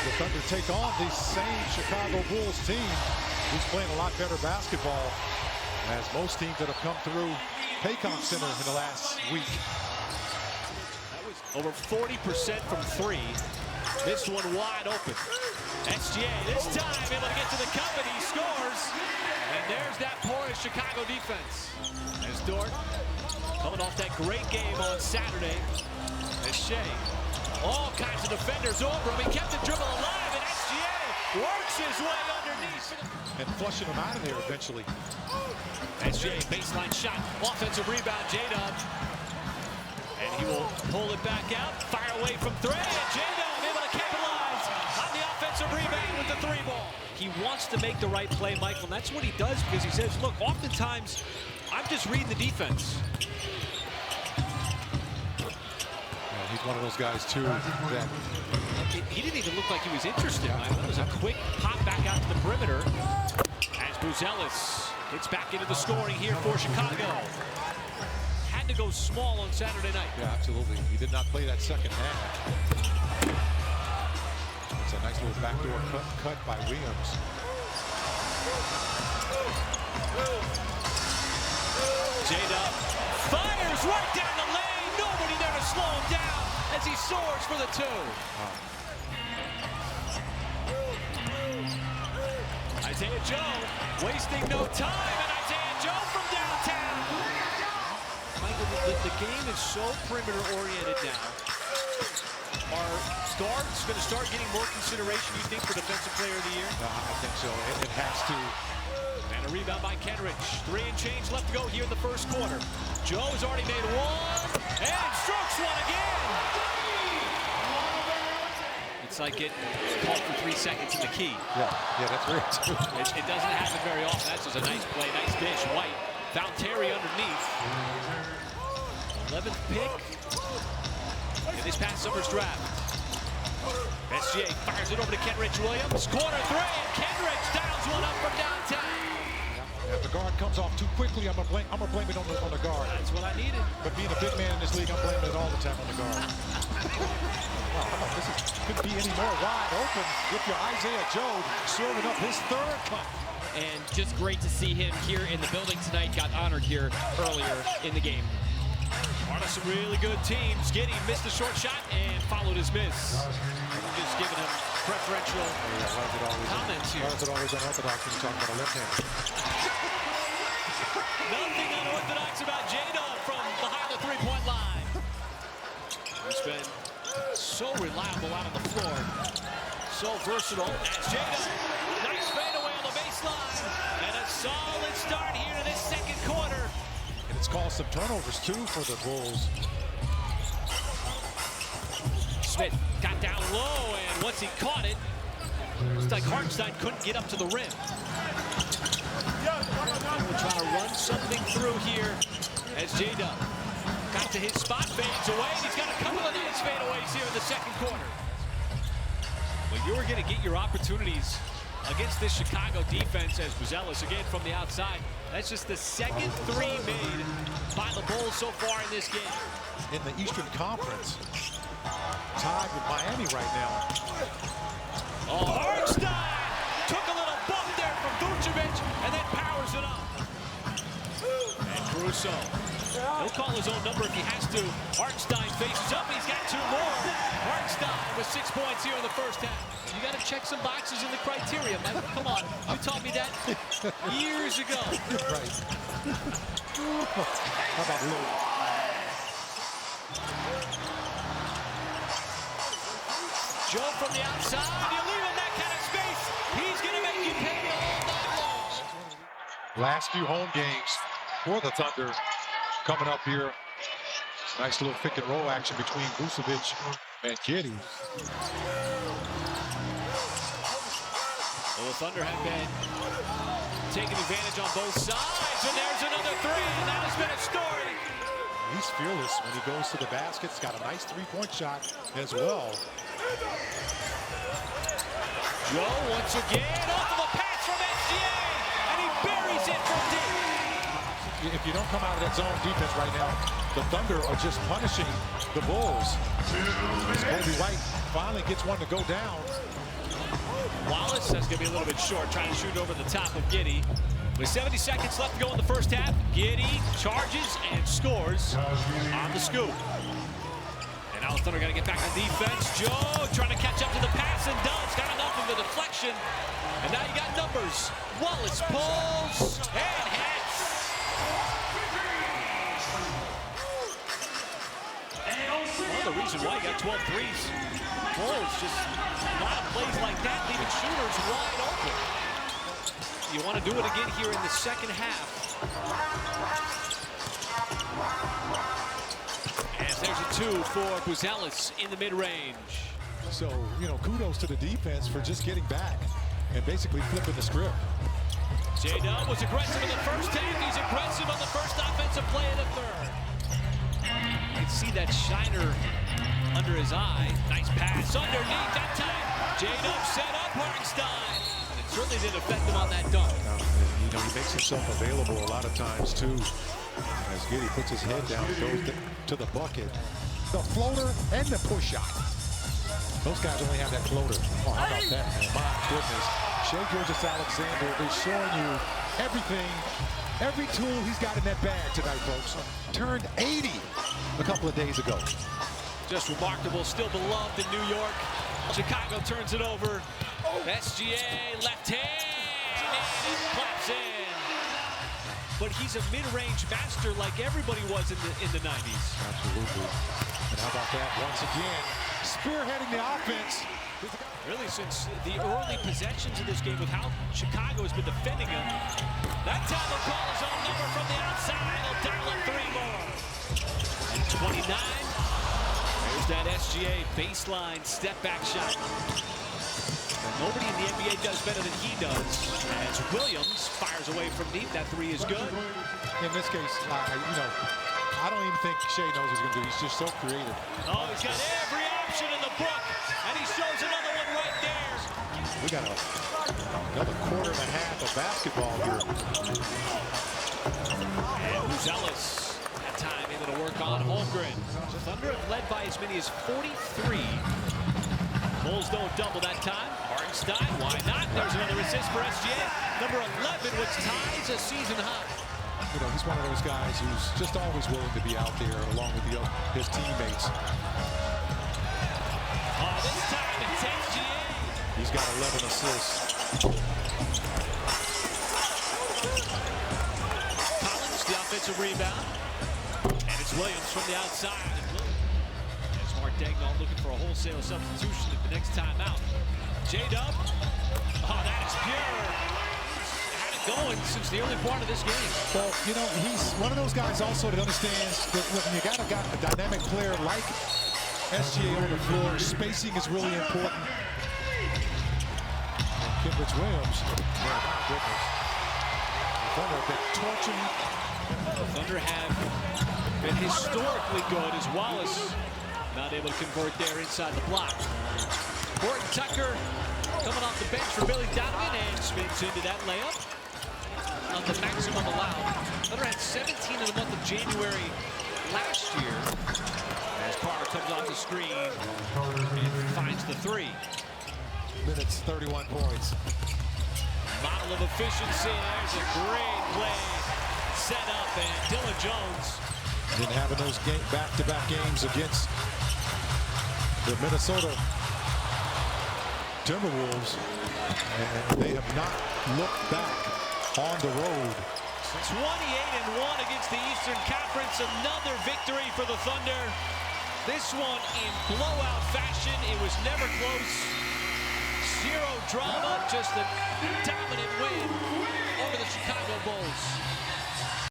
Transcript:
The Thunder take on the same Chicago Bulls team who's playing a lot better basketball, as most teams that have come through Paycom Center in the last week. That was over 40% from three. This one wide open. SGA this time able to get to the cup, and he scores. And there's that porous Chicago defense. As Dort coming off that great game on Saturday. As Shai, all kinds of defenders over him. He kept the dribble alive, and SGA works his way underneath. And flushing him out of there eventually. SGA, baseline shot, offensive rebound, J-Dub. And he will pull it back out, fire away from three, and J-Dub able to capitalize on the offensive rebound with the three ball. He wants to make the right play, Michael, and that's what he does, because he says, look, oftentimes, I'm just reading the defense. He's one of those guys, too, that... He didn't even look like he was interested. It was a quick pop back out to the perimeter as Buzelis gets back into the scoring here for Chicago. Had to go small on Saturday night. Yeah, absolutely. He did not play that second half. It's a nice little backdoor cut by Williams. J-Dub fires right down the lane. Nobody there to slow him down as he soars for the two. Isaiah Joe wasting no time, and Isaiah Joe from downtown. Michael, the game is so perimeter oriented now. Are guards going to start getting more consideration, you think, for Defensive Player of the Year? I think so. It has to. And a rebound by Kenrich. 3 and change left to go here in the first quarter. Joe has already made one, and strokes one again. It's like getting called for 3 seconds in the key. Yeah, that's right. It doesn't happen very often. That's just a nice play, nice dish. White found Terry underneath. 11th pick in this past summer's draft. SGA fires it over to Kenrich Williams. Corner three, and Kenrich dials one up from downtown. If the guard comes off too quickly, I'm gonna blame it on the guard. That's what I needed. But being a big man in this league, I'm blaming it all the time on the guard. Wow, this couldn't be any more wide open with your Isaiah Joe serving up his third cut. And just great to see him here in the building tonight. Got honored here earlier in the game. Part of some really good teams. Giddey missed a short shot and followed his miss. I'm just giving him preferential comments here. Why is it always unorthodox when you're talking about a left-hander? Nothing unorthodox about J-Dub from behind the three-point line. He's been so reliable out on the floor. So versatile. As J-Dub, nice fadeaway on the baseline. And a solid start here to this second quarter. And it's caused some turnovers, too, for the Bulls. Smith got down low, and once he caught it, looks like Hartenstein couldn't get up to the rim. We're trying to run something through here as J-Dub got to his spot, fades away, and he's got a couple of nice fadeaways here in the second quarter. Well, you were going to get your opportunities against this Chicago defense as Buzelis again from the outside. That's just the second three made by the Bulls so far in this game. In the Eastern Conference, tied with Miami right now. Oh, Hartenstein took a little bump there from Vucevic and then powers it up. And Caruso, he'll call his own number if he has to. Hartenstein faces up, he's got 2 more. Hartenstein with 6 points here in the first half. You got to check some boxes in the criteria, Mike. Come on, you taught me that years ago. Right. How about Lou? Joe from the outside, you leave him that kind of space, he's going to make you pay all night long. Last few home games for the Thunder coming up here. Nice little pick and roll action between Vucevic and Giddey. Well, the Thunder have been taking advantage on both sides, and there's another three, and that has been a story. He's fearless when he goes to the basket. He's got a nice three-point shot as well. Joe once again off of a pass from SGA, and he buries it from deep. If you don't come out of that zone defense right now, the Thunder are just punishing the Bulls. As Kobe White finally gets one to go down. Wallace, that's going to be a little bit short, trying to shoot over the top of Giddey. With 70 seconds left to go in the first half, Giddey charges and scores on the scoop. And now the Thunder got to get back on defense. Joe trying to catch up to the pass and does. Got enough of the deflection. And now you got numbers. Wallace pulls and hits. One of the reasons why you got 12 threes. Bulls just a lot of plays like that, leaving shooters wide open. You want to do it again here in the second half. And there's a 2 for Gilgeous in the mid-range. So, you know, kudos to the defense for just getting back and basically flipping the script. J-Dub was aggressive in the first half. He's aggressive on the first offensive play of the third. You can see that shiner under his eye. Nice pass underneath that time. J-Dub set up Hartenstein. It certainly didn't affect him on that dunk. You know, he makes himself available a lot of times, too. As Giddey puts his head down and goes to the bucket. The floater and the push shot. Those guys only have that floater. Oh, how about that, man? My goodness. Shai Gilgeous-Alexander is showing you everything, every tool he's got in that bag tonight, folks. Turned 80 a couple of days ago. Just remarkable, still beloved in New York. Chicago turns it over. SGA, left hand, and it claps in. But he's a mid-range master like everybody was in the 90s. Absolutely. And how about that? Once again, spearheading the offense. Really, since the early possessions of this game with how Chicago has been defending him. That time he'll call his own number from the outside. He'll dial up 3 more. And 29. There's that SGA baseline step-back shot. And nobody in the NBA does better than he does. As Williams fires away from deep, that 3 is good. In this case, you know, I don't even think Shai knows what he's going to do. He's just so creative. Oh, he's got every option in the book, and he shows another one right there. We got another quarter and a half of basketball here. And Gilgeous, that time able to work on Holmgren. Thunder have led by as many as 43. Bulls don't double that time. Hartenstein, why not? There's another assist for SGA. Number 11, which ties a season high. You know, he's one of those guys who's just always willing to be out there along with his teammates. Oh, this time it's SGA. He's got 11 assists. Collins, the offensive rebound. And it's Williams from the outside. As Mark Dagnall looking for a wholesale substitution at the next time out. J-Dub. Oh, that is pure. Going since the early part of this game. Well, you know, he's one of those guys also that understands that when you got a dynamic player like SGA on the floor, spacing is really important. And Williams, man, my goodness. The Thunder have been torching. The Thunder have been historically good as Wallace not able to convert there inside the block. Horton Tucker coming off the bench for Billy Donovan and spins into that layup. Of the maximum allowed. Thunder had 17 in the month of January last year. As Carter comes off the screen and finds the 3. Minutes, 31 points. Model of efficiency. There's a great play set up, and Dylan Jones. Didn't have those back-to-back games against the Minnesota Timberwolves, and they have not looked back on the road. 28-1 against the Eastern Conference. Another victory for the Thunder. This one in blowout fashion. It was never close. Zero drama, just a dominant win over the Chicago Bulls.